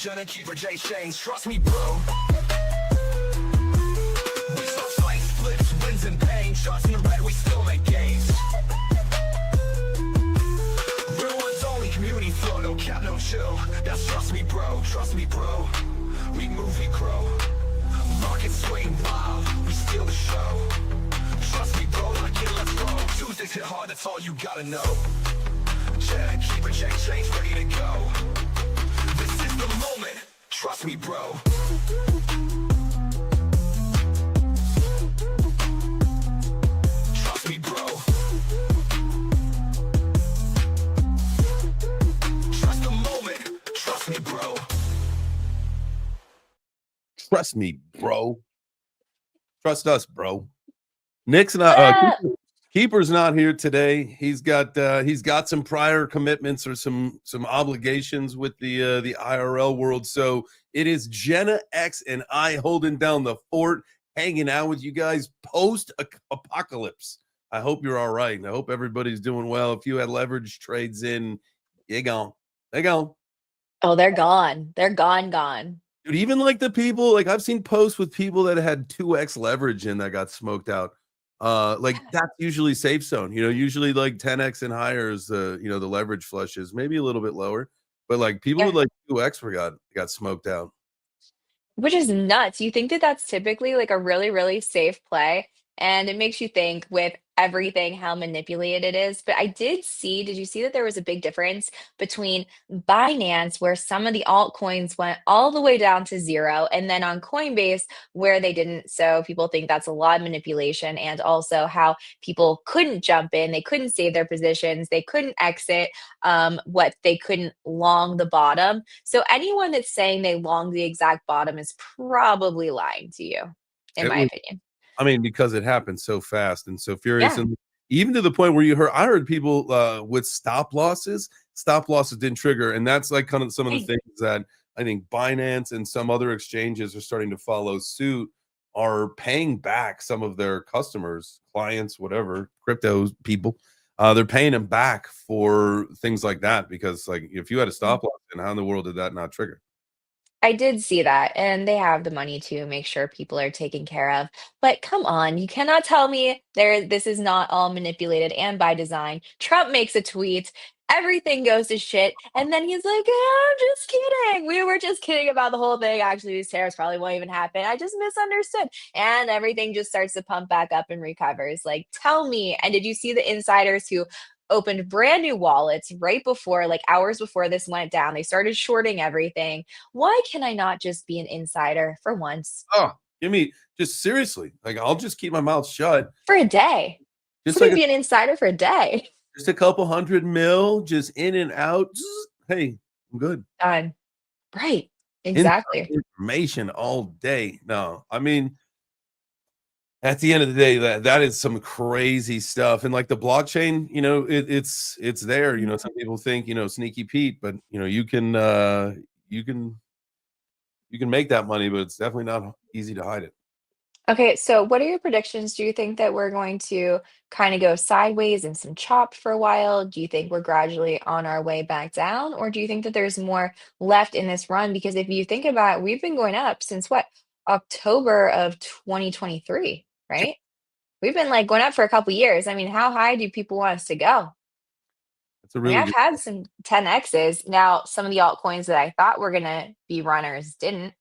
Jenna and Jay-Chains, trust me, bro. We saw fights, flips, wins, and pain. Shots in the red, we still make gains. Real ones only, community flow, no cap, no chill. That's trust me, bro, trust me, bro. We move, we grow. Markets swing wild, we steal the show. Trust me, bro, like it, let's go. Tuesdays hit hard, that's all you gotta know. Jenna and Jay-Chains, ready to go. This is the moment, trust me, bro. Trust me, bro. Trust the moment, trust me, bro. Trust me, bro. Trust us, bro. Nick's Keeper's not here today. He's got some prior commitments or some obligations with the IRL world. So it is Jenna X and I holding down the fort, hanging out with you guys post apocalypse. I hope you're all right, and I hope everybody's doing well. If you had leverage trades in, they're gone. They're gone. Oh, they're gone. They're gone. Dude, even like the people, like I've seen posts with people that had 2x leverage in that got smoked out. Like that's usually safe zone, usually like 10x and higher is the leverage flushes, maybe a little bit lower, but like people with like 2x got smoked out. Which is nuts. You think that that's typically like a really, really safe play, and it makes you think with everything how manipulated it is. But did you see that there was a big difference between Binance, where some of the altcoins went all the way down to zero, and then on Coinbase, where they didn't. So people think that's a lot of manipulation, and also how people couldn't jump in, they couldn't save their positions, they couldn't exit, they couldn't long the bottom. So anyone that's saying they long the exact bottom is probably lying to you, in my opinion. I mean, because it happened so fast and so furious, and even to the point where I heard people with stop losses didn't trigger, and that's like kind of some of the things that I think Binance and some other exchanges are starting to follow suit, are paying back some of their customers, clients, whatever, crypto people. They're paying them back for things like that, because like if you had a stop loss, and how in the world did that not trigger? I did see that, and they have the money to make sure people are taken care of. But come on, you cannot tell me this is not all manipulated and by design. Trump makes a tweet, everything goes to shit, and then he's like, I'm just kidding. We were just kidding about the whole thing. Actually, these tariffs probably won't even happen. I just misunderstood. And everything just starts to pump back up and recovers. Like, tell me. And did you see the insiders who opened brand new wallets right before, like hours before this went down? They started shorting everything. Why can I not just be an insider for once? Oh, give me, just seriously, like I'll just keep my mouth shut for a day. Just like be an insider for a day. Just a couple $100 million, just in and out. Hey, I'm good. Done. Right. Exactly. Information all day. No, I mean, at the end of the day, that is some crazy stuff. And like the blockchain, it's there. Some people think, sneaky Pete, but you can make that money, but it's definitely not easy to hide it. Okay, so what are your predictions? Do you think that we're going to kind of go sideways and some chop for a while? Do you think we're gradually on our way back down? Or do you think that there's more left in this run? Because if you think about it, we've been going up since what? October of 2023, right? We've been like going up for a couple years. I mean, how high do people want us to go? I've had some 10Xs. Now, some of the altcoins that I thought were going to be runners didn't.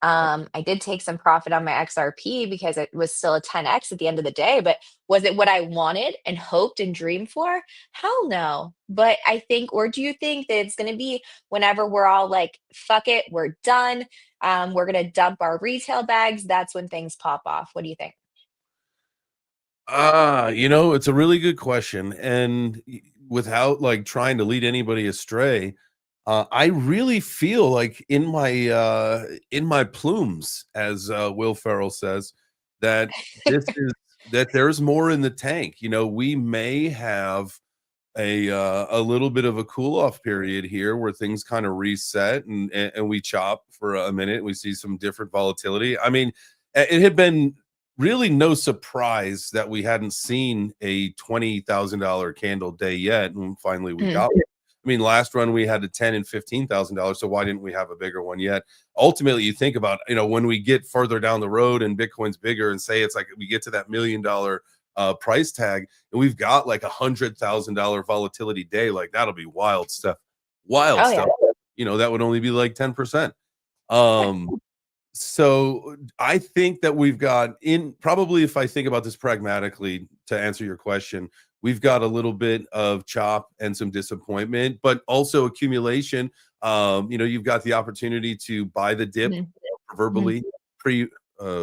I did take some profit on my XRP because it was still a 10X at the end of the day, but was it what I wanted and hoped and dreamed for? Hell no. But I think, or do you think that it's going to be whenever we're all like, fuck it, we're done. We're going to dump our retail bags. That's when things pop off. What do you think? It's a really good question. And without like trying to lead anybody astray, I really feel like in my plumes, as Will Ferrell says, that that there's more in the tank. We may have a little bit of a cool off period here where things kind of reset and we chop for a minute. We see some different volatility. I mean, it had been really no surprise that we hadn't seen a $20,000 candle day yet, and finally we got it. I mean, last run we had a $10,000 and $15,000. So why didn't we have a bigger one yet? Ultimately, you think about, when we get further down the road and Bitcoin's bigger, and say it's like we get to that $1 million price tag, and we've got like $100,000 volatility day, like that'll be wild stuff. Wild Oh stuff. yeah. That would only be like 10%. So I think that we've got probably, if I think about this pragmatically to answer your question, we've got a little bit of chop and some disappointment, but also accumulation. You've got the opportunity to buy the dip, Mhm. proverbially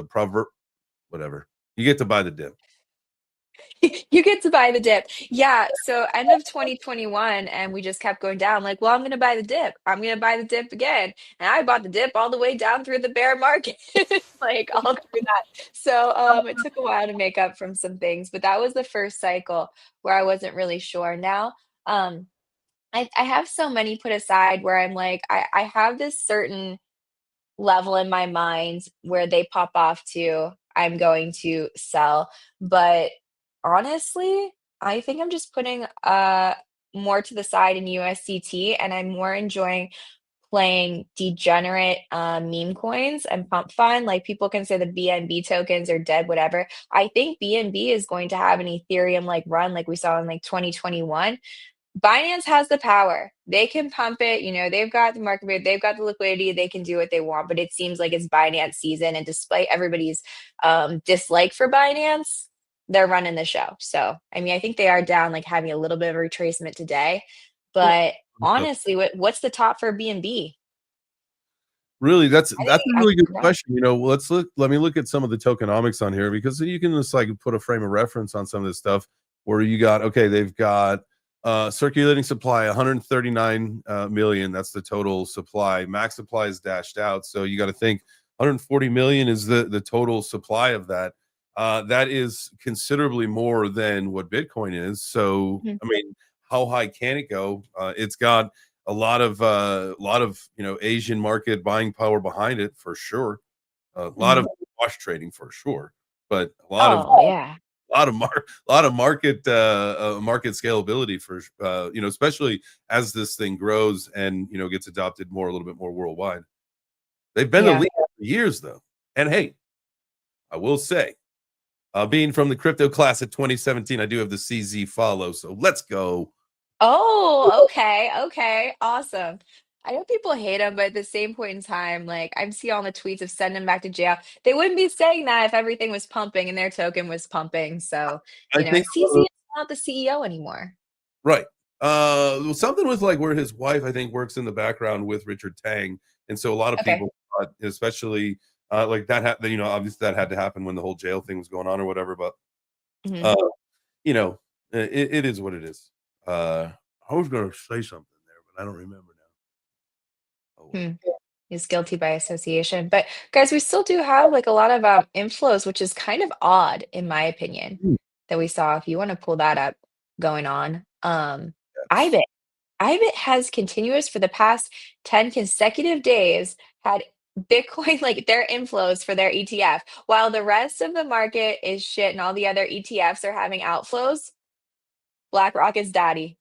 proverb, whatever. You get to buy the dip. You get to buy the dip. Yeah, so end of 2021, and we just kept going down, like, "Well, I'm gonna buy the dip. I'm gonna buy the dip again." And I bought the dip all the way down through the bear market, like, all through that. So, it took a while to make up from some things, but that was the first cycle where I wasn't really sure. Now, I have so many put aside where I'm like, I have this certain level in my mind where they pop off to, I'm going to sell. But honestly, I think I'm just putting more to the side in USDT, and I'm more enjoying playing degenerate meme coins and pump fun. Like, people can say the BNB tokens are dead, whatever. I think BNB is going to have an Ethereum like run like we saw in like 2021. Binance has the power. They can pump it, they've got the market rate, they've got the liquidity, they can do what they want, but it seems like it's Binance season, and despite everybody's dislike for Binance, they're running the show. So, I mean, I think they are down, like having a little bit of a retracement today. Well, But honestly, what's the top for BNB? really, that's I a think I really good forgot. question. Let me look at some of the tokenomics on here, because you can just like put a frame of reference on some of this stuff where they've got circulating supply 139 million. That's the total supply. Max supply is dashed out, so you got to think 140 million is the total supply of that. That is considerably more than what Bitcoin is. So Mhm. I mean, how high can it go? It's got a lot of Asian market buying power behind it, for sure. A lot of Mhm. wash trading, for sure, but a lot of Oh, yeah. market scalability, for especially as this thing grows and gets adopted a little bit more worldwide. They've been the Yeah. leader for years, though. And hey, I will say, being from the crypto class of 2017, I do have the CZ follow, so let's go. Oh, okay, okay, awesome. I know people hate him, but at the same point in time, like, I'm seeing all the tweets of send him back to jail. They wouldn't be saying that if everything was pumping and their token was pumping. So, I think CZ is not the CEO anymore. right. Something with like where his wife, I think, works in the background with Richard Tang, and so a lot of Okay. people, especially like that, obviously that had to happen when the whole jail thing was going on or whatever. But Mhm. uh, you know, it is what it is. I was going to say something there, but I don't remember now. Oh well. Hmm. He's guilty by association. But guys, we still do have like a lot of inflows, which is kind of odd, in my opinion, Hmm. that we saw. If you want to pull that up, going on. Yes. IBIT. IBIT has continuous for the past 10 consecutive days had Bitcoin, like their inflows for their ETF, while the rest of the market is shit and all the other ETFs are having outflows. BlackRock is daddy.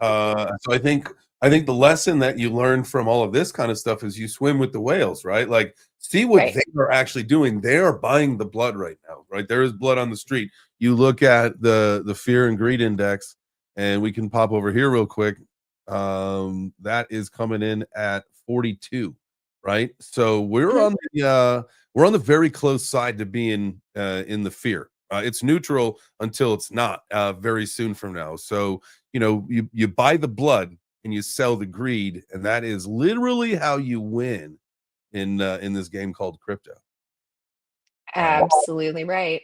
So I think the lesson that you learn from all of this kind of stuff is you swim with the whales, right? Like, see what Right. they are actually doing. They are buying the blood right now, right? There is blood on the street. You look at the fear and greed index, and we can pop over here real quick. That is coming in at 42, right? So Mhm. we're on the very close side to being in the fear. It's neutral until it's not very soon from now. So you buy the blood and you sell the greed, and that is literally how you win in this game called crypto. Um, Absolutely right.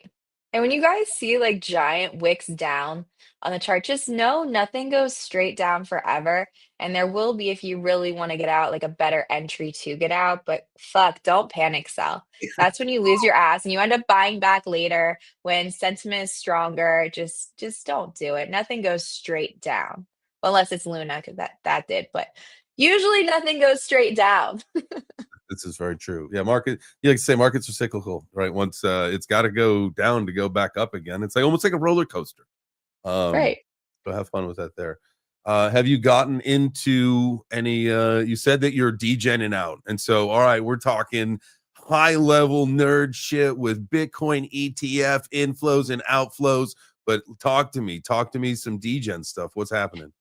And when you guys see like giant wicks down on the chart, just know nothing goes straight down forever. And there will be, if you really want to get out, like a better entry to get out. But fuck, don't panic sell. That's when you lose your ass and you end up buying back later when sentiment is stronger. Just don't do it. Nothing goes straight down. Unless it's Luna, because that did. But usually nothing goes straight down. this is very true. Yeah, you like to say markets are cyclical, right? Once it's got to go down to go back up again. It's like almost like a roller coaster. Um, Right. so have fun with that there. Have you gotten into any you said that you're degenning out, and so all right, we're talking high level nerd shit with Bitcoin ETF inflows and outflows, but talk to me some degen stuff. What's happening?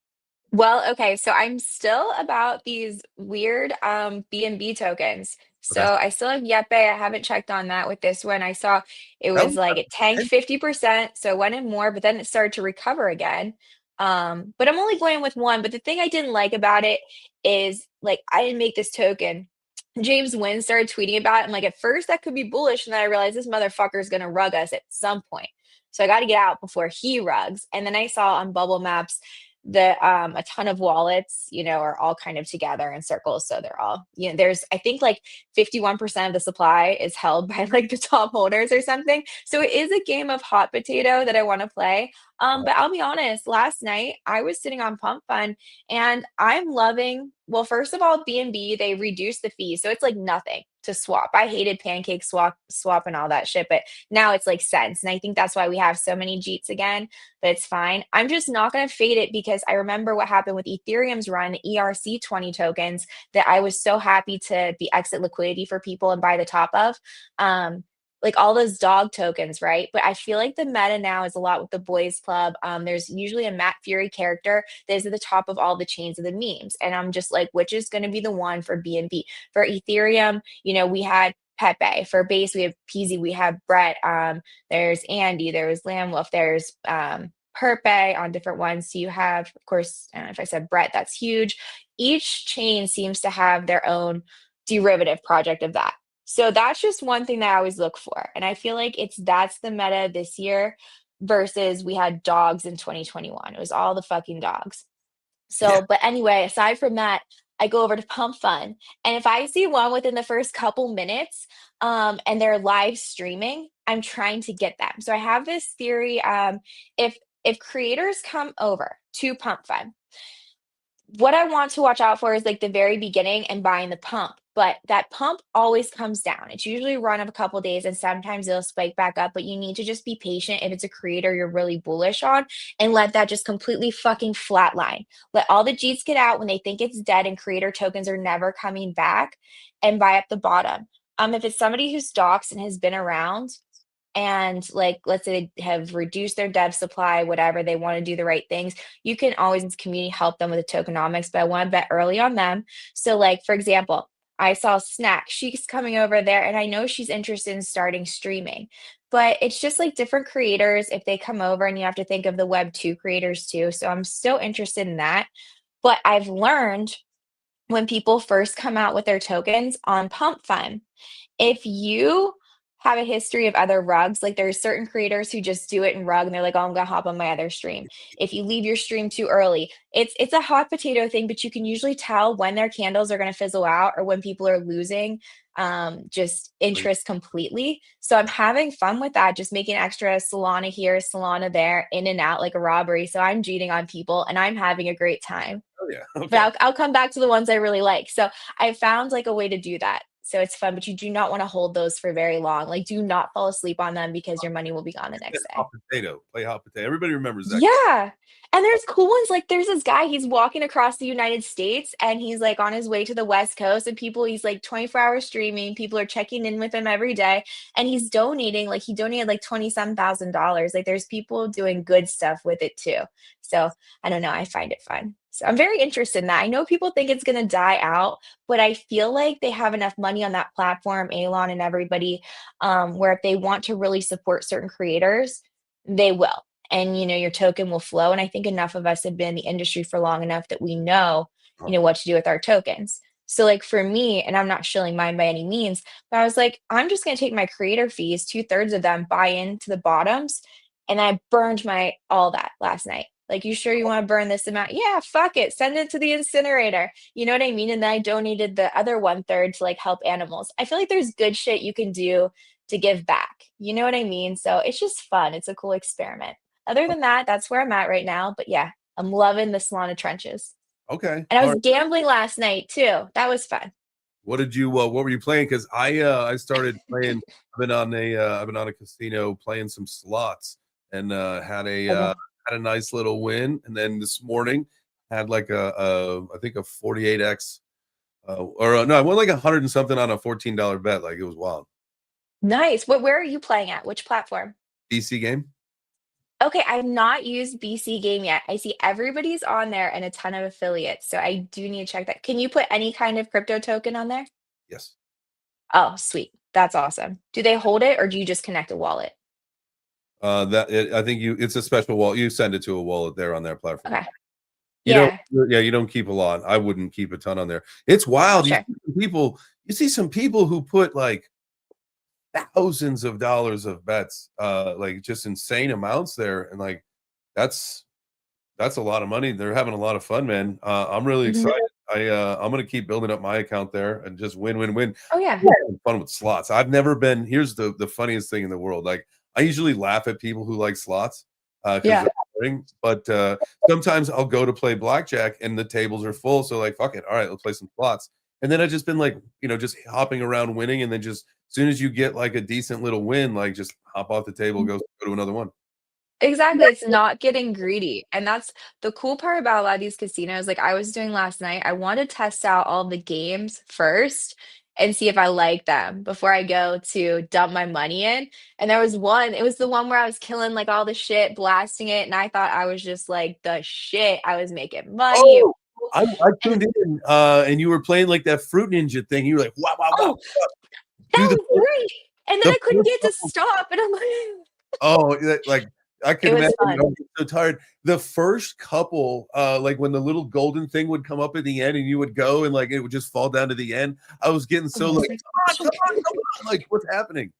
Well, okay, so I'm still about these weird BNB tokens. So Okay. I still have Yepe. I haven't checked on that with this one. I saw it That was was like it tanked 50%, so it went in more, but then it started to recover again. But I'm only going with one. But the thing I didn't like about it is like I didn't make this token. James Wynn started tweeting about it. And like at first that could be bullish, and then I realized this motherfucker is gonna rug us at some point. So I got to get out before he rugs. And then I saw on Bubble Maps that a ton of wallets, are all kind of together in circles. So they're all, there's I think like 51% of the supply is held by like the top holders or something. So it is a game of hot potato that I want to play. But I'll be honest, last night I was sitting on Pump Fund and I'm loving, well, first of all, BNB, they reduced the fee. So it's like nothing to swap. I hated pancake swap and all that shit, but now it's like cents. And I think that's why we have so many Jeets again, but it's fine. I'm just not going to fade it because I remember what happened with Ethereum's run, the ERC20 tokens that I was so happy to be exit liquidity for people and buy the top of. Like all those dog tokens, right? But I feel like the meta now is a lot with the boys club. There's usually a Matt Fury character that is at the top of all the chains of the memes. And I'm just like, which is going to be the one for BNB? For Ethereum, we had Pepe. For base, we have Peasy, we have Brett. There's Andy, there's Lambwolf, there's Perpe on different ones. So you have, of course, if I said Brett, that's huge. Each chain seems to have their own derivative project of that. So that's just one thing that I always look for. And I feel like that's the meta this year versus we had dogs in 2021. It was all the fucking dogs. Yeah. So, but anyway, aside from that, I go over to Pump Fun. And if I see one within the first couple minutes, and they're live streaming, I'm trying to get them. So I have this theory. If creators come over to Pump Fun, what I want to watch out for is like the very beginning and buying the pump. But that pump always comes down. It's usually a run of a couple days and sometimes it'll spike back up. But you need to just be patient if it's a creator you're really bullish on and let that just completely fucking flatline. Let all the G's get out when they think it's dead and creator tokens are never coming back and buy up the bottom. If it's somebody who's doxed and has been around, and like let's say they have reduced their dev supply, whatever, they want to do the right things, you can always in this community help them with the tokenomics, but I want to bet early on them. So like for example, I saw Snack, she's coming over there and I know she's interested in starting streaming, but it's just like different creators if they come over, and you have to think of the web 2 creators too. So I'm still interested in that. But I've learned when people first come out with their tokens on Pump Fun, if you have a history of other rugs, like there's certain creators who just do it and rug and they're like, oh, I'm gonna hop on my other stream. If you leave your stream too early, it's a hot potato thing, but you can usually tell when their candles are gonna fizzle out or when people are losing just interest completely. So I'm having fun with that, just making extra Solana here, Solana there, in and out like a robbery. So I'm cheating on people and I'm having a great time. Oh yeah. But Okay. I'll come back to the ones I really like. So I found like a way to do that. So it's fun, but you do not want to hold those for very long. Like, do not fall asleep on them because your money will be gone the next day. Hot potato. Play hot potato. Everybody remembers that. Yeah. And there's cool ones. Like there's this guy, he's walking across the United States and he's like on his way to the West Coast, and he's like 24-hour streaming. People are checking in with him every day. And he's donating, like he donated like 20-some thousand dollars. Like there's people doing good stuff with it too. So I don't know. I find it fun. So I'm very interested in that. I know people think it's going to die out, but I feel like they have enough money on that platform, Elon and everybody, where if they want to really support certain creators, they will. And your token will flow. And I think enough of us have been in the industry for long enough that we know, what to do with our tokens. So like for me, and I'm not shilling mine by any means, but I was like, I'm just going to take my creator fees, 2/3 of them buy into the bottoms. And I burned all that last night. Like, you sure you want to burn this amount? Yeah, fuck it. Send it to the incinerator. You know what I mean? And then I donated the other 1/3 to like help animals. I feel like there's good shit you can do to give back. You know what I mean? So it's just fun. It's a cool experiment. Other than that, that's where I'm at right now. But yeah, I'm loving the Solana trenches. Okay. And I All was right. gambling last night too. That was fun. What were you playing? Because I started playing. I've been on a casino playing some slots and had Okay. a nice little win. And then this morning had like I think a 48x, no, I won like 100 and something on a $14 bet. Like it was wild. Nice. Where are you playing at? Which platform? BC game. Okay, I've not used BC Game yet. I see everybody's on there and a ton of affiliates, so I do need to check that. Can you put any kind of crypto token on there? Yes. Oh, sweet. That's awesome. Do they hold it or do you just connect a wallet? I think it's a special wallet. You send it to a wallet there on their platform. Okay. You don't, Yeah, yeah, you don't keep a lot. I wouldn't keep a ton on there. It's wild. sure. You see some people who put like thousands of dollars of bets, like just insane amounts there, and like that's that's a lot of money. They're having a lot of fun, man. I'm really Mhm. excited. I'm gonna keep building up my account there and just win, win, win. Oh, yeah. Having fun with slots. I've never been. Here's the funniest thing in the world. Like I usually laugh at people who like slots because Yeah. they're boring. But sometimes I'll go to play blackjack and the tables are full. So like, fuck it. All right, let's play some slots. And then I just been like, just hopping around winning, and then just as soon as you get like a decent little win, like just hop off the table, go to another one. Exactly, it's not getting greedy, and that's the cool part about a lot of these casinos, like I was doing last night, I want to test out all the games first and see if I like them before I go to dump my money in, and there was one, it was the one where I was killing, like, all the shit, blasting it, and I thought I was just, like, the shit, I was making money, Oh, I and tuned in, and you were playing like that Fruit Ninja thing. You were like, wow, wow, wow. oh, that Do was great, and then the I couldn't first get to couple. stop, and I'm like Oh, like I it could was imagine. fun. I'm so tired. The first couple, like when the little golden thing would come up at the end, and you would go, and like it would just fall down to the end. I was getting Oh, so I was like, like, come on, come on, come on! Like, what's happening?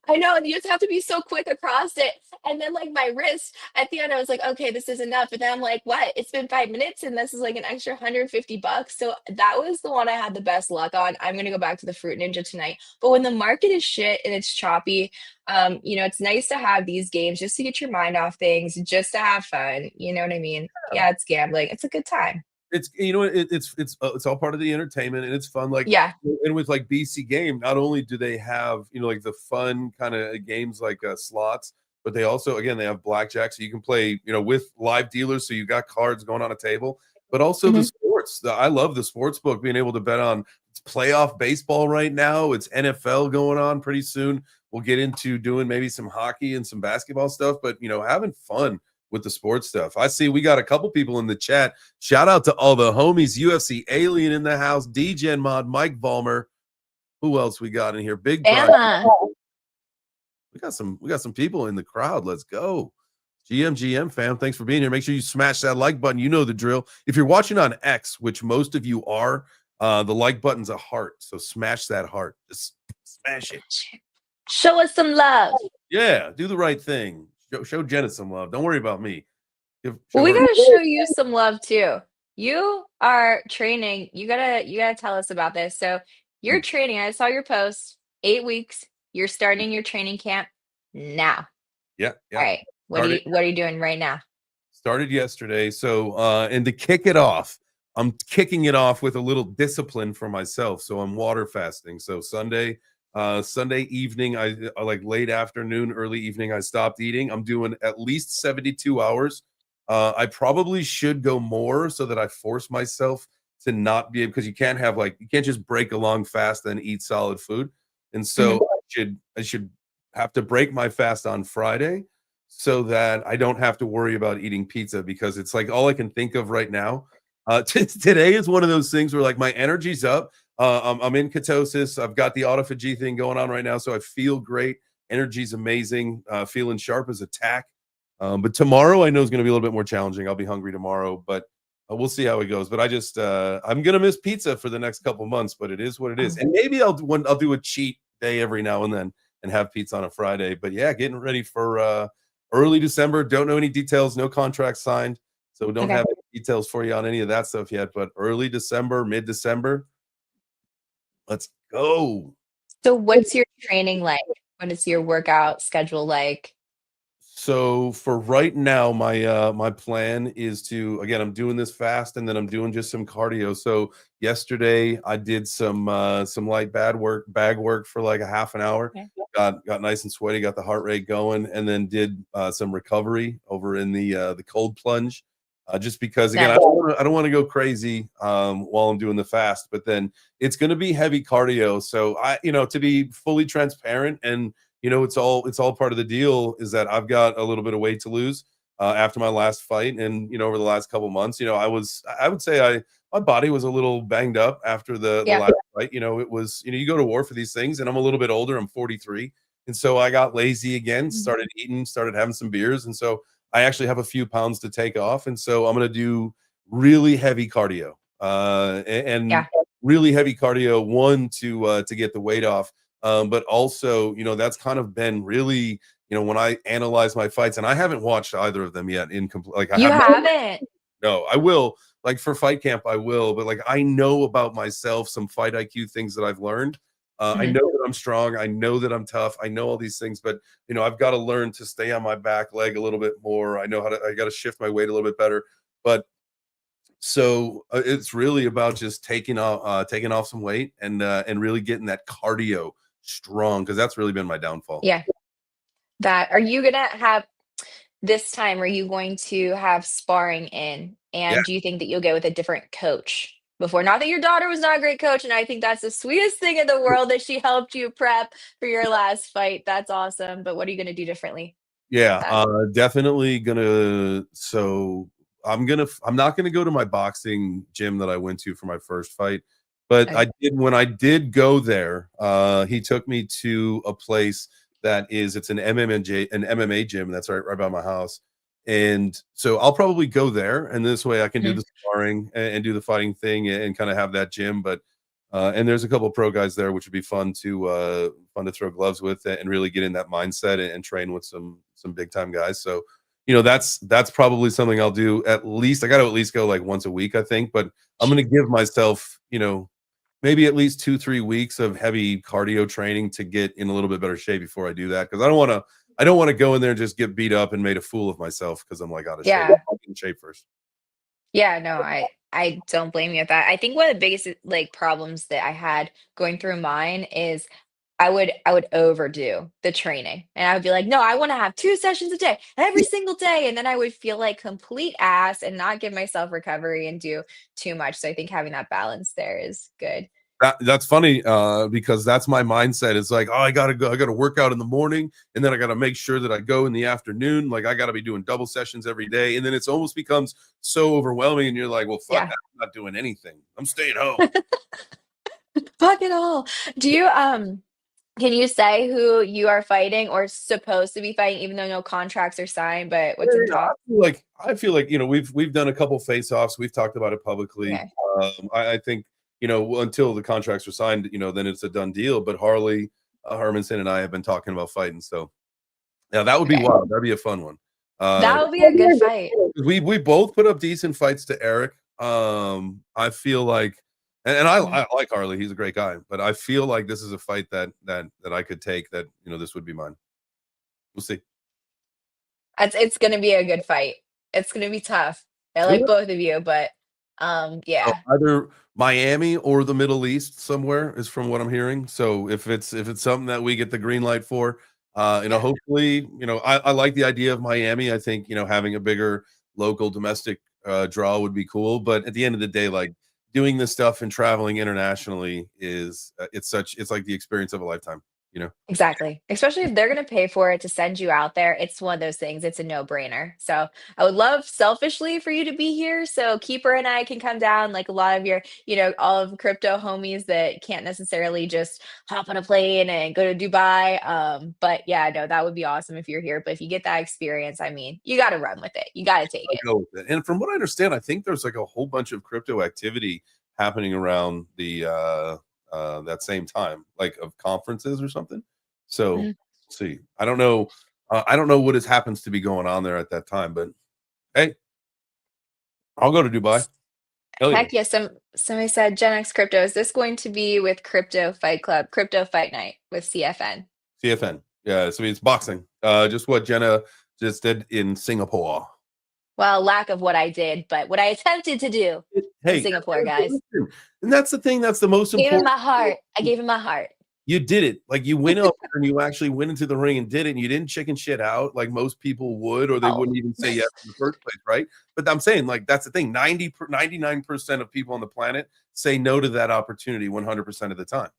I know, and you just have to be so quick across it. And then, like, my wrist at the end, I was like, okay, this is enough. And then I'm like, what? It's been 5 minutes, and this is like an extra $150. So that was the one I had the best luck on. I'm gonna go back to the Fruit Ninja tonight. But when the market is shit and it's choppy, it's nice to have these games just to get your mind off things, just to have fun. You know what I mean? Yeah, it's gambling. It's a good time. It's it's all part of the entertainment, and it's fun. Like, Yeah. and with like BC Game, not only do they have like the fun kind of games like slots, but they also again they have blackjack, so you can play with live dealers, so you got cards going on a table, but also the Mhm. sports. I love the sports book, being able to bet on it's playoff baseball right now. It's NFL going on pretty soon. We'll get into doing maybe some hockey and some basketball stuff, but having fun with the sports stuff. I see we got a couple people in the chat. Shout out to all the homies, UFC Alien in the house, DGen Mod, Mike Vollmer. Who else we got in here? Big Brian. Bama. We got some people in the crowd. Let's go. GM fam, thanks for being here. Make sure you smash that like button. You know the drill. If you're watching on X, which most of you are, the like button's a heart. So smash that heart. Just smash it. Show us some love. Yeah, do the right thing. Show Jenna some love. Don't worry about me. Well, Show we her. gotta show you some love too. You are training. You gotta tell us about this. So you're training. I saw your post. 8 weeks. You're starting your training camp now. Yeah, All yeah. right. Started What are you doing right now? started yesterday. So and to kick it off, I'm kicking it off with a little discipline for myself. So I'm water fasting. So Sunday evening, I like late afternoon, early evening, I stopped eating. I'm doing at least 72 hours. I probably should go more so that I force myself to not be, because you can't have like you can't just break a long fast and eat solid food. And so Mhm. I should have to break my fast on Friday so that I don't have to worry about eating pizza, because it's like all I can think of right now. Today is one of those things where like my energy's up. I'm in ketosis. I've got the autophagy thing going on right now, so I feel great. Energy's amazing. Feeling sharp as a tack. But tomorrow I know is going to be a little bit more challenging. I'll be hungry tomorrow, but we'll see how it goes. But I'm going to miss pizza for the next couple months, but it is what it is. Oh, And maybe I'll do a cheat day every now and then and have pizza on a Friday. But yeah, getting ready for early December. Don't know any details. No contract signed, so we don't okay. have any details for you on any of that stuff yet. But early December, mid December, let's go. So what's your training like? What is your workout schedule like? So for right now, my plan is to, again, I'm doing this fast and then I'm doing just some cardio. So yesterday I did some light bag work for like a half an hour. Okay. Got nice and sweaty, got the heart rate going, and then did some recovery over in the cold plunge. just because again, No. I don't want to go crazy while I'm doing the fast, but then it's going to be heavy cardio. So to be fully transparent, and it's all part of the deal, is that I've got a little bit of weight to lose after my last fight, and over the last couple months, I would say my body was a little banged up after the Yeah. last fight. It was you go to war for these things, and I'm a little bit older. I'm 43, and so I got lazy again, started eating, started having some beers, and so I actually have a few pounds to take off, and so I'm going to do really heavy cardio, and Yeah. really heavy cardio. One to get the weight off, but also that's kind of been really when I analyze my fights, and I haven't watched either of them yet in complete. Like I You have haven't. no, I will. Like for fight camp, I will. But like I know about myself some fight IQ things that I've learned. I know that I'm strong. I know that I'm tough. I know all these things, but I've got to learn to stay on my back leg a little bit more. I know how to. I got to shift my weight a little bit better. But so it's really about just taking off some weight and really getting that cardio strong, because that's really been my downfall. Yeah. Are you gonna have this time? Are you going to have sparring in? Yeah. And do you think that you'll go with a different coach before? Not that your daughter was not a great coach, and I think that's the sweetest thing in the world that she helped you prep for your last fight. That's awesome. But what are you gonna do differently? Yeah, That definitely gonna. So I'm not gonna go to my boxing gym that I went to for my first fight, but I okay. did when I did go there. He took me to a place it's an MMA gym that's right by my house, and so I'll probably go there, and this way I can do Mhm. the sparring and do the fighting thing and kind of have that gym. But and there's a couple of pro guys there, which would be fun to throw gloves with and really get in that mindset and train with some big time guys. So, that's probably something I'll do at least. I got to at least go like once a week, I think. But I'm going to give myself, maybe at least 2-3 weeks of heavy cardio training to get in a little bit better shape before I do that, because I don't want to go in there and just get beat up and made a fool of myself because I'm like out of shape. Yeah. I'll get in shape first. Yeah, no, I don't blame you at that. I think one of the biggest like problems that I had going through mine is I would overdo the training. And I would be like, "No, I want to have 2 sessions a day, every single day." And then I would feel like complete ass and not give myself recovery and do too much. So I think having that balance there is good. That's funny, because that's my mindset. It's like, oh, I gotta go. I gotta work out in the morning, and then I gotta make sure that I go in the afternoon. Like I gotta be doing double sessions every day, and then it's almost becomes so overwhelming. And you're like, well, fuck Yeah. that. I'm not doing anything. I'm staying home. Fuck it all. Do you can you say who you are fighting or supposed to be fighting, even though no contracts are signed, but Yeah, what's in yeah, talk? I feel like we've done a couple face offs. We've talked about it publicly. Okay. I think until the contracts are signed, then it's a done deal. But Harley Hermanson and I have been talking about fighting. So yeah, that would be Okay. wild. That'd be a fun one. Uh, That would be a good fight. we both put up decent fights to Eric. I feel like, and Mhm. I like Harley. He's a great guy, but I feel like this is a fight that I could take. That this would be mine. We'll see. It's gonna be a good fight. It's gonna be tough. I like both of you, but So yeah. either Miami or the Middle East somewhere is from what I'm hearing. So if it's something that we get the green light for, Yeah. hopefully, I like the idea of Miami. I think, having a bigger local domestic draw would be cool. But at the end of the day, like doing this stuff and traveling internationally is it's like the experience of a lifetime, you know? Exactly. Especially if they're gonna pay for it to send you out there, it's one of those things, it's a no-brainer. So, I would love selfishly for you to be here so Keeper and I can come down, like a lot of your, all of the crypto homies that can't necessarily just hop on a plane and go to Dubai. But yeah, no, that would be awesome if you're here. But if you get that experience, I mean, you gotta run with it. You gotta take I'll it. go with it. And from what I understand, I think there's like a whole bunch of crypto activity happening around the that same time, like of conferences or something. So Mhm. see, I don't know what has happens to be going on there at that time, but hey, I'll go to Dubai. Hell yeah. Heck yeah. Somebody said Gen X Crypto. Is this going to be with Crypto Fight Club, Crypto Fight Night with CFN? CFN. Yeah, so it's boxing. Just what Jenna just did in Singapore. Well, lack of what I did, but what I attempted to do in Hey, Singapore, guys. listen, and that's the thing, that's the most Gave him important. my heart. I gave him my heart. you did it. Like you went up there and you actually went into the ring and did it, and you didn't chicken shit out like most people would, or they Oh. wouldn't even say yes in the first place, right? But I'm saying, like, that's the thing. 99% of people on the planet say no to that opportunity 100% of the time.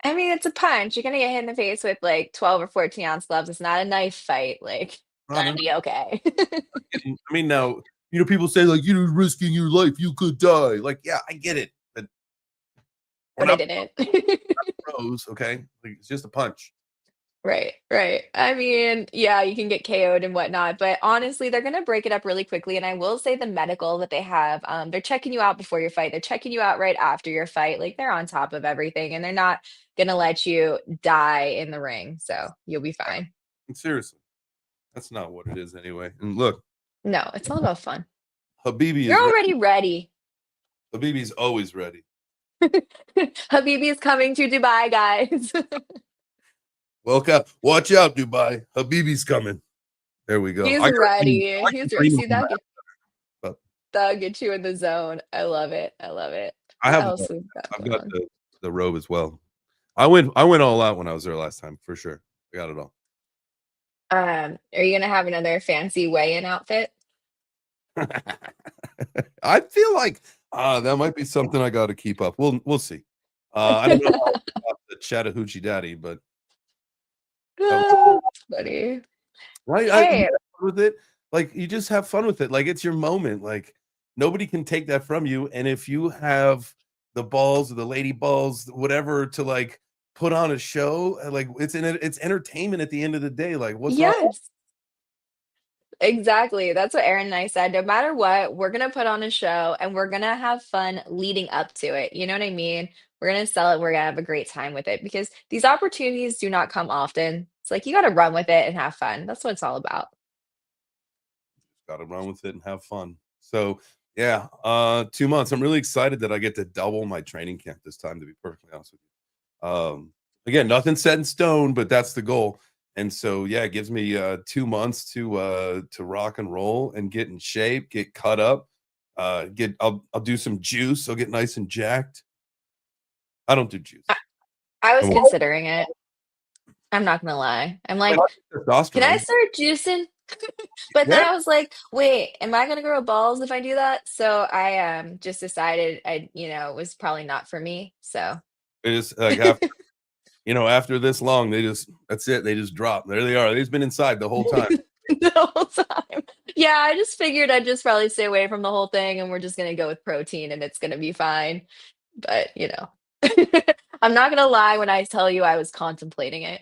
I mean, it's a punch. You're gonna get hit in the face with like 12 or 14-ounce gloves. It's not a knife fight. Like, No, they're gonna not be okay. getting, I mean, now, people say, like, you're risking your life, you could die. Like, yeah, I get it. But we're But I not didn't. pros, okay? Like, it's just a punch. Right, right. I mean, yeah, you can get KO'd and whatnot, but honestly, they're gonna break it up really quickly. And I will say the medical that they have, they're checking you out before your fight. They're checking you out right after your fight. Like they're on top of everything, and they're not gonna let you die in the ring. So you'll be fine. And seriously, that's not what it is anyway. And look, No, it's all about fun. Habibi You're is ready. already ready. Habibi's always ready. Habibi is coming to Dubai, guys. Welcome. Watch out, Dubai. Habibi's coming. There we go. He's I got a dream. ready. I can He's ready. dream See of that? that. But That'll get you in the zone. I love it. I love it. I What have else we've got I've going got on? the robe as well. I went all out when I was there last time for sure. I got it all. Are you gonna have another fancy weigh-in outfit? I feel like that might be something I got to keep up. We'll see. I don't know about the Chattahoochee Daddy, but That's funny. right, you Hey, have fun with it. Like you just have fun with it. Like it's your moment. Like nobody can take that from you. And if you have the balls or the lady balls, whatever, to like put on a show, like it's entertainment at the end of the day. Like what's wrong? yes, exactly. That's what Aaron and I said. No matter what, we're gonna put on a show and we're gonna have fun leading up to it. You know what I mean? We're gonna sell it. We're gonna have a great time with it because these opportunities do not come often. It's like you gotta run with it and have fun. That's what it's all about. Got to run with it and have fun. So yeah, 2 months. I'm really excited that I get to double my training camp this time. To be perfectly honest with you, again, nothing set in stone, but that's the goal. And so yeah, it gives me 2 months to rock and roll and get in shape, get cut up, I'll do some juice. I'll get nice and jacked. I don't do juice. I was I won't. considering it. I'm not gonna lie. I'm I like, like can I testosterone. start juicing? But then Yeah, I was like, wait, am I gonna grow balls if I do that? So I just decided it was probably not for me. So it is like after this long, that's it. They just drop. There they are. They've been inside the whole time. the whole time. Yeah, I just figured I'd just probably stay away from the whole thing and we're just gonna go with protein and it's gonna be fine. But I'm not gonna lie when I tell you I was contemplating it.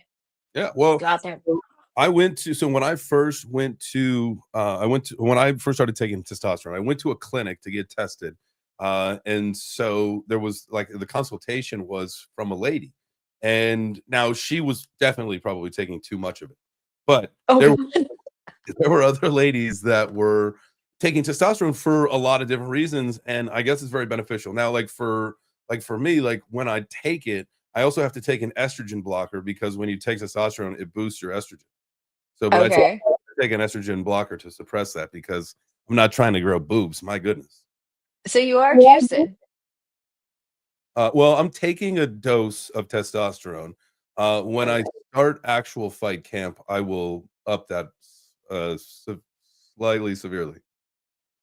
Yeah. Well, Go out there. so when I first when I first started taking testosterone, I went to a clinic to get tested. And so there was like the consultation was from a lady. And now she was definitely probably taking too much of it. But Oh there God. there were other ladies that were taking testosterone for a lot of different reasons, and I guess it's very beneficial. Now, like for me, like when I take it, I also have to take an estrogen blocker because when you take testosterone, it boosts your estrogen. So, but Okay. I take an estrogen blocker to suppress that because I'm not trying to grow boobs. My goodness. So you are juicing. Well, I'm taking a dose of testosterone. When I Okay. start actual fight camp, I will up that slightly severely.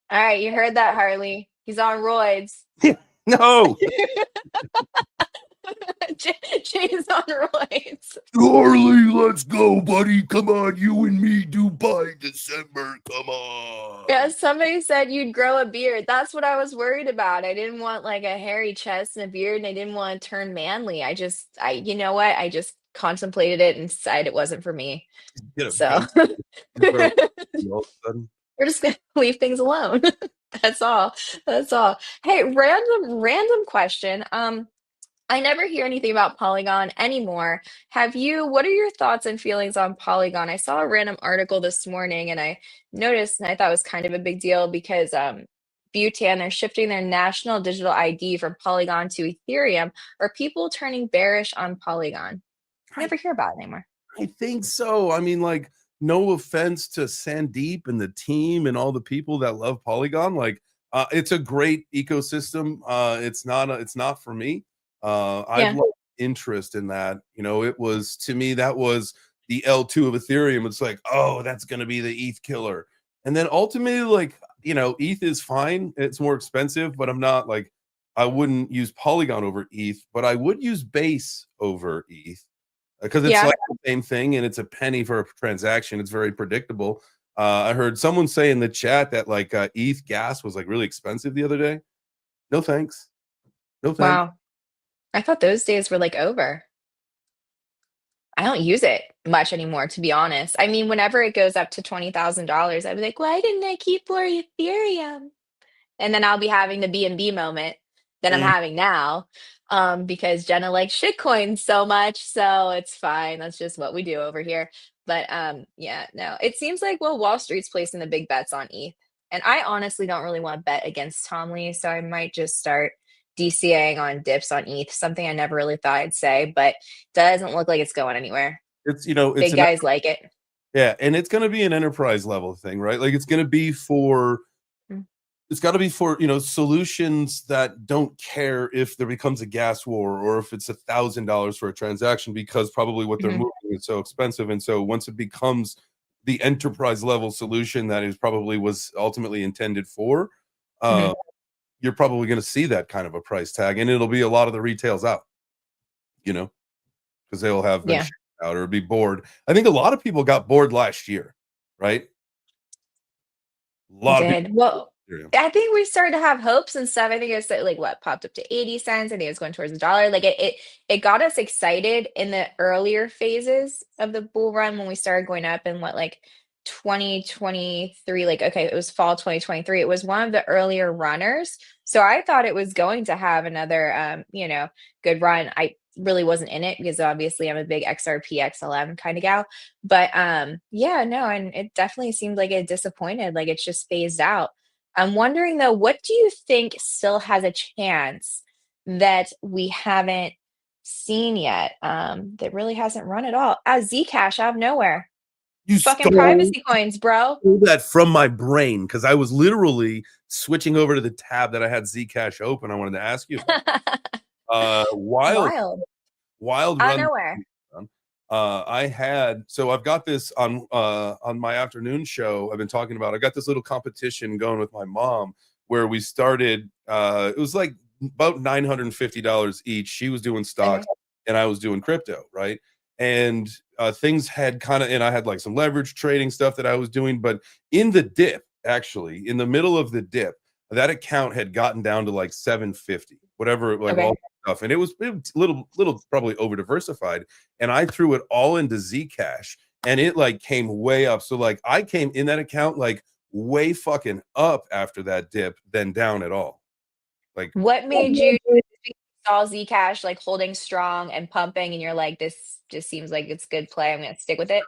All right, you heard that, Harley. He's on roids. No, Jay's on roids. Charlie, let's go, buddy. Come on, you and me, Dubai, December. Come on. Yeah, somebody said you'd grow a beard. That's what I was worried about. I didn't want like a hairy chest and a beard, and I didn't want to turn manly. You know what? I just contemplated it and decided it wasn't for me. Get a So beard we're all of a sudden. just gonna leave things alone. That's all. That's all. Hey, random question. I never hear anything about Polygon anymore. What are your thoughts and feelings on Polygon? I saw a random article this morning and I noticed and I thought it was kind of a big deal because Bhutan, they're shifting their national digital ID from Polygon to Ethereum. Are people turning bearish on Polygon? I I, never hear about it anymore. I think so. I mean, like, no offense to Sandeep and the team and all the people that love Polygon. Like, it's a great ecosystem. It's not for me. I've Yeah. loved interest in that. You know, it was, to me, that was the L2 of Ethereum. It's like, oh, that's going to be the ETH killer. And then ultimately, like, you know, ETH is fine. It's more expensive, but I'm not like, I wouldn't use Polygon over ETH, but I would use Base over ETH because it's Yeah. like the same thing and it's a penny for a transaction. It's very predictable. I heard someone say in the chat that like ETH gas was like really expensive the other day. No thanks. No thanks. Wow. I thought those days were like over. I don't use it much anymore, to be honest. I mean, whenever it goes up to $20,000, I'd be like, why didn't I keep more Ethereum? And then I'll be having the B&B moment that I'm Mm. having now, because Jenna likes shitcoins so much, so it's fine. That's just what we do over here. But yeah, no, it seems like, well, Wall Street's placing the big bets on ETH, and I honestly don't really want to bet against Tom Lee, so I might just start DCAing on dips on ETH. Something I never really thought I'd say, but doesn't look like it's going anywhere. It's, you know, it's Big an, guys like it. yeah, and it's going to be an enterprise level thing, right? Like it's going to be for, Mm. it's got to be for, you know, solutions that don't care if there becomes a gas war or if it's $1,000 for a transaction, because probably what they're Mhm. moving is so expensive. And so once it becomes the enterprise level solution that is probably was ultimately intended for, Mhm. uh, you're probably going to see that kind of a price tag, and it'll be a lot of the retails out, you know, because they'll have been Yeah, shipped out or be bored. I think a lot of people got bored last year, right? A it lot of people. did. Well, Yeah. I think we started to have hopes and stuff. I think it's like what popped up to 80 cents. I think it's going towards the dollar. Like it got us excited in the earlier phases of the bull run when we started going up in what like 2023. Like, okay, it was fall 2023. It was one of the earlier runners. So I thought it was going to have another good run. I really wasn't in it because obviously I'm a big XRP XLM kind of gal. But yeah, no, and it definitely seemed like it disappointed, like it's just phased out. I'm wondering though, what do you think still has a chance that we haven't seen yet? That really hasn't run at all. Zcash out of nowhere. You Fucking stole privacy coins, bro. that from my brain because I was literally switching over to the tab that I had Zcash open. I wanted to ask you about. Wild, Wild. wild Out of run. nowhere. I had, so I've got this on my afternoon show. I've been talking about, I got this little competition going with my mom where we started, it was like about $950 each. She was doing Okay. stocks and I was doing crypto, right? And things had kind of, and I had like some leverage trading stuff that I was doing, but in the dip, actually in the middle of the dip, that account had gotten down to like 750, whatever, like all Okay. stuff, and it was little probably over diversified, and I threw it all into Zcash, and it like came way up. So like I came in that account like way fucking up after that dip, then down at all. Like, What made you saw Zcash like holding strong and pumping, and you're like, this just seems like it's good play. I'm gonna stick with it.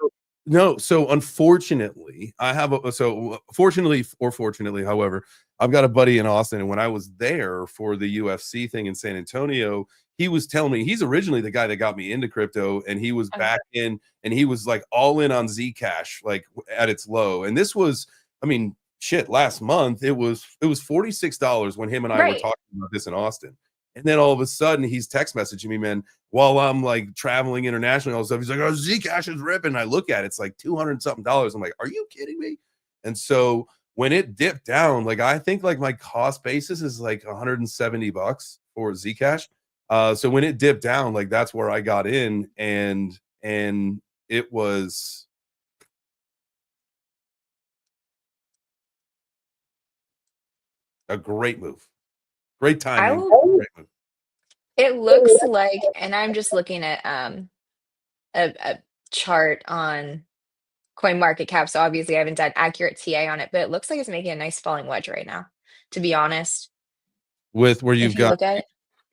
no, so unfortunately, I have a, so fortunately or fortunately, however, I've got a buddy in Austin, and when I was there for the UFC thing in San Antonio, he was telling me he's originally the guy that got me into crypto, and he was Okay. back in, and he was like all in on Zcash, like at its low. And this was, I mean, shit, last month it was $46 when him and I were Right. talking about this in Austin. And then all of a sudden he's text messaging me, man, while I'm like traveling internationally, all this stuff. He's like, oh, Zcash is ripping. I look at it, it's like 200 something dollars. I'm like, are you kidding me? And so when it dipped down, like I think like my cost basis is like $170 for Zcash. So when it dipped down, like that's where I got in, and it was a great move. Great I timing. will. Great move. It looks like, and I'm just looking at a chart on Coin Market Cap. So obviously I haven't done accurate TA on it, but it looks like it's making a nice falling wedge right now, to be honest. With where If you've you got look at it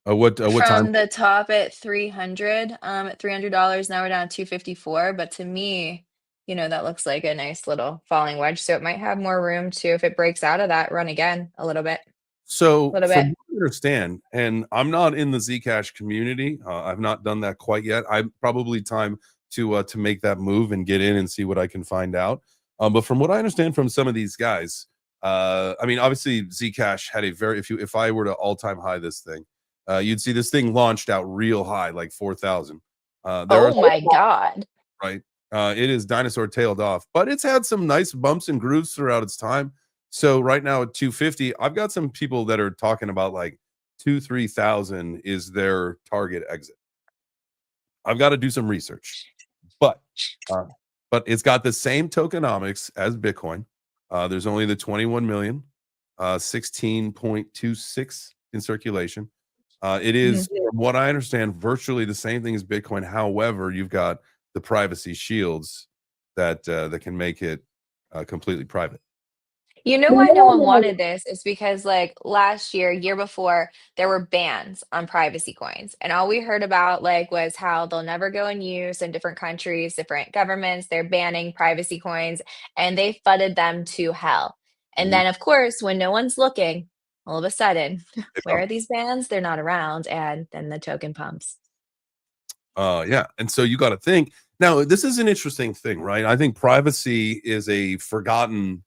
what time? from the top at 300, at $300, now we're down to 254. But to me, that looks like a nice little falling wedge. So it might have more room to, if it breaks out of that, run again a little bit. So Little bit. from what I understand, and I'm not in the Zcash community, I've not done that quite yet. I'm probably time to make that move and get in and see what I can find out. But from what I understand from some of these guys, I mean, obviously Zcash had a very, if I were to all-time high this thing, you'd see this thing launched out real high, like 4,000. Oh my God. Right. It is dinosaur tailed off, but it's had some nice bumps and grooves throughout its time. So right now at 250, I've got some people that are talking about like 3,000 is their target exit. I've got to do some research, but uh, it's got the same tokenomics as Bitcoin. There's only the 21 million, 16.26 in circulation. It is, from what I understand, virtually the same thing as Bitcoin. However, you've got the privacy shields that can make it completely private. You know why no one wanted this is because like last year before, there were bans on privacy coins. And all we heard about like was how they'll never go in use in different countries, different governments, they're banning privacy coins and they flooded them to hell. And Mhm. then of course, when no one's looking, all of a sudden, They where pump. are these bans? They're not around, and then the token pumps. Yeah, and so you got to think now. This is an interesting thing, right? I think privacy is a forgotten.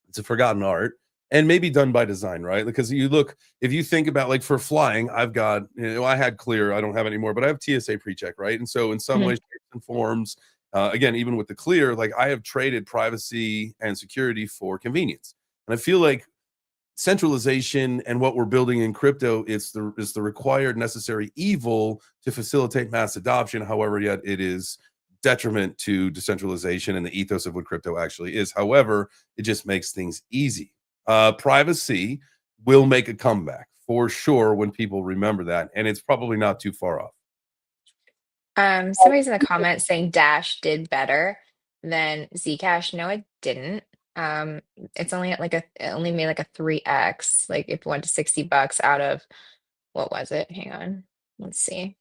It's a forgotten art, and maybe done by design, right? Because you look, if you think about like for flying, I've got, I had Clear, I don't have anymore, but I have TSA pre-check, right? And so in some Mhm. ways, shapes and forms, again, even with the Clear, like I have traded privacy and security for convenience, and I feel like centralization and what we're building in crypto is the required necessary evil to facilitate mass adoption. However, yet it is detriment to decentralization and the ethos of what crypto actually is. However, it just makes things easy. Privacy will make a comeback for sure when people remember that, and it's probably not too far off. Somebody's in the comments saying Dash did better than Zcash. No, it didn't. Um, it's only at like it only made like a 3x, like if it went to $60 out of what was it? Hang on. Let's see.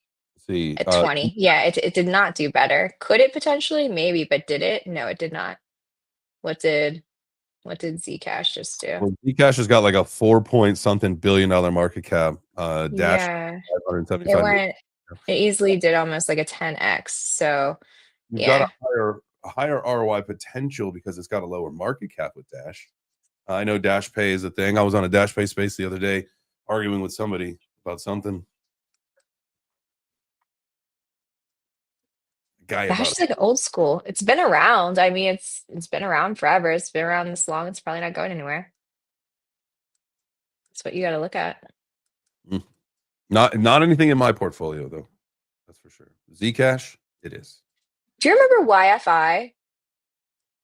See, At 20. Yeah, it did not do better. Could it potentially? Maybe, but did it? No, it did not. What did Zcash just do? well, Zcash has got like a 4 point something billion-dollar market cap. Dash Yeah, it 575 million. went it easily did almost like a 10x. So You've got yeah. a higher ROI potential because it's got a lower market cap with Dash. I know Dash Pay is a thing. I was on a Dash Pay space the other day arguing with somebody about something. Guy Dash about is like old school. It's been around. I mean, it's been around forever. It's been around this long. It's probably not going anywhere. That's what you got to look at. it. Not anything in my portfolio though. That's for sure. Zcash, it is. Do you remember YFI?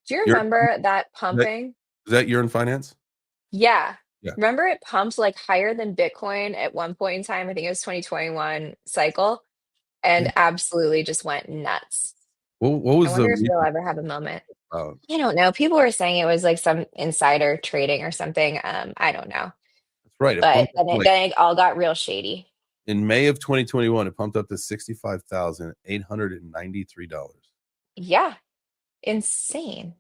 Do you You're remember that is that, pumping? is that you're in finance? Yeah. Yeah. Remember it pumped like higher than Bitcoin at one point in time. I think it was 2021 cycle Yeah. and absolutely just went nuts. What I was the wonder if reason? you'll ever have a moment. Uh, I don't know. People were saying it was like some insider trading or something. I don't know. that's right. It But pumped up to like then it all got real shady. in May of 2021. It pumped up to $65,893. Yeah. Insane.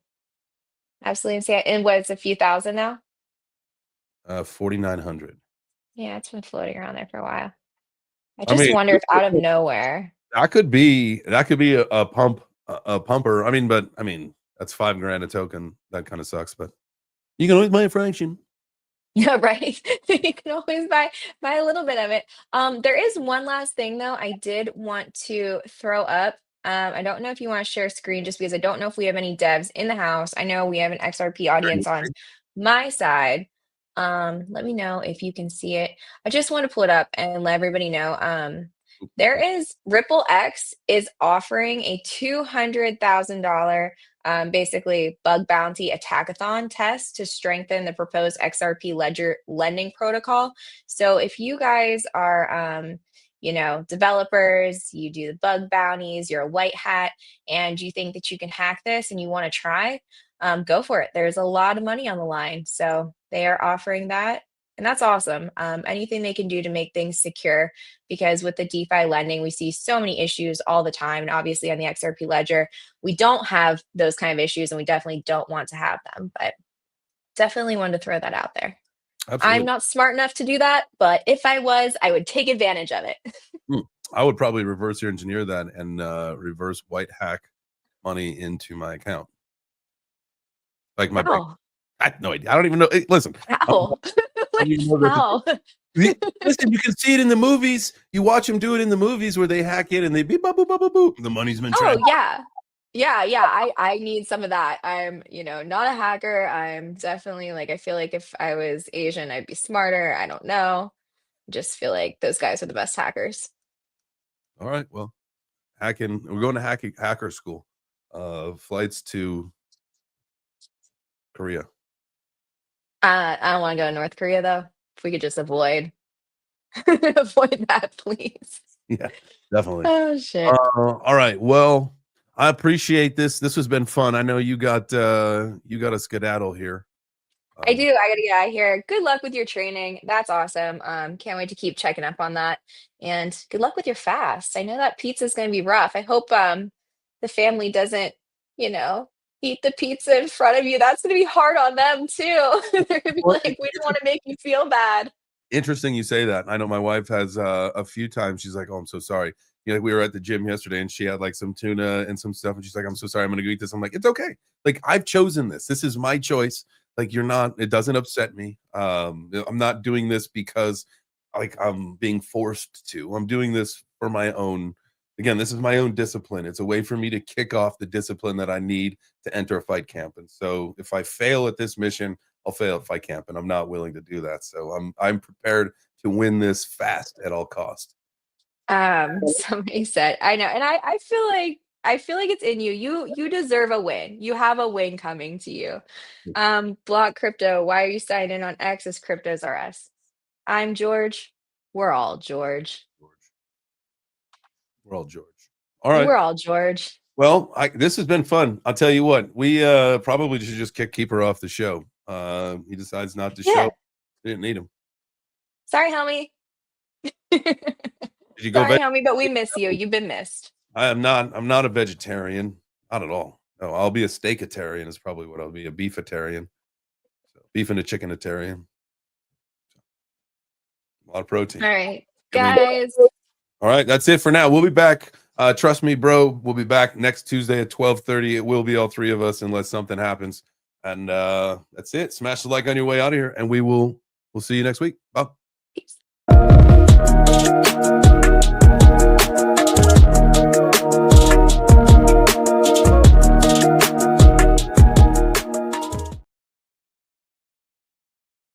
Absolutely insane. And what, it's a few thousand now? 4,900. Yeah, it's been floating around there for a while. I I just mean, wonder if out of nowhere. that could be a pump a pumper. I mean, but I mean that's $5,000 a token. That kind of sucks, but you can always buy a fraction. Yeah, right. You can always buy a little bit of it. There is one last thing though I did want to throw up. I don't know if you want to share screen just because I don't know if we have any devs in the house. I know we have an XRP audience on my side. Let me know if you can see it. I just want to pull it up and let everybody know. There is Ripple X is offering a $200,000 basically bug bounty attackathon test to strengthen the proposed XRP ledger lending protocol. So if you guys are, developers, you do the bug bounties, you're a white hat, and you think that you can hack this and you want to try, go for it. There's a lot of money on the line. So they are offering that. And that's awesome. Anything they can do to make things secure, because with the DeFi lending, we see so many issues all the time. And obviously on the XRP ledger, we don't have those kind of issues and we definitely don't want to have them. But definitely wanted to throw that out there. I'm Absolutely. not smart enough to do that, but if I was, I would take advantage of it. Hmm. I would probably reverse engineer that and reverse white hack money into my account, like my bank. How? I have no idea. I don't even know. Hey, listen, I don't, How? I don't Like even know that. how? Listen, you can see it in the movies. You watch them do it in the movies where they hack in and they beep, boop, boop, boop, boop, boop. The money's been Oh, transferred. yeah. Yeah. I need some of that. I'm, not a hacker. I'm definitely like, I feel like if I was Asian, I'd be smarter. I don't know. Just feel like those guys are the best hackers. All right. Well, hacking. We're going to hacker school. Flights to Korea. I don't want to go to North Korea though. If we could just avoid avoid that, please. Yeah, definitely. Oh shit. All right. Well, I appreciate this. This has been fun. I know you got a skedaddle here. I do. I gotta get out of here. Good luck with your training. That's awesome. Can't wait to keep checking up on that. And good luck with your fast. I know that pizza's gonna be rough. I hope the family doesn't, eat the pizza in front of you. That's gonna be hard on them too. They're gonna be Well, like, we don't want to make you feel bad. interesting you say that. I know my wife has a few times. She's like, "Oh, I'm so sorry." Like we were at the gym yesterday, and she had like some tuna and some stuff, and she's like, "I'm so sorry. I'm gonna go eat this." I'm like, "It's okay. Like I've chosen this. This is my choice. Like you're not. It doesn't upset me. I'm not doing this because like I'm being forced to. I'm doing this for my own. Again, this is my own discipline. It's a way for me to kick off the discipline that I need to enter a fight camp. And so, if I fail at this mission, I'll fail at fight camp, and I'm not willing to do that. So I'm prepared to win this fast at all costs. Somebody said, I know, and I feel like it's in you. You deserve a win. You have a win coming to you. Block crypto. Why are you signing in on X as cryptos are us? I'm George. We're all George. George. We're all George. All right. We're all George. Well, this has been fun. I'll tell you what. We probably should just keep her off the show. He decides not to Yeah. show. We didn't need him. Sorry, homie. Did you go Sorry, back? homie, but we miss you. You've been missed. I'm not a vegetarian. Not at all. No, I'll be a steakitarian is probably what I'll be, a beefitarian. So beef and a chickenitarian. A lot of protein. All right, Can we- guys. All right, that's it for now. We'll be back. Trust me, bro. We'll be back next Tuesday at 12:30. It will be all three of us unless something happens. And that's it. Smash the like on your way out of here, and we'll see you next week. Bye. Peace.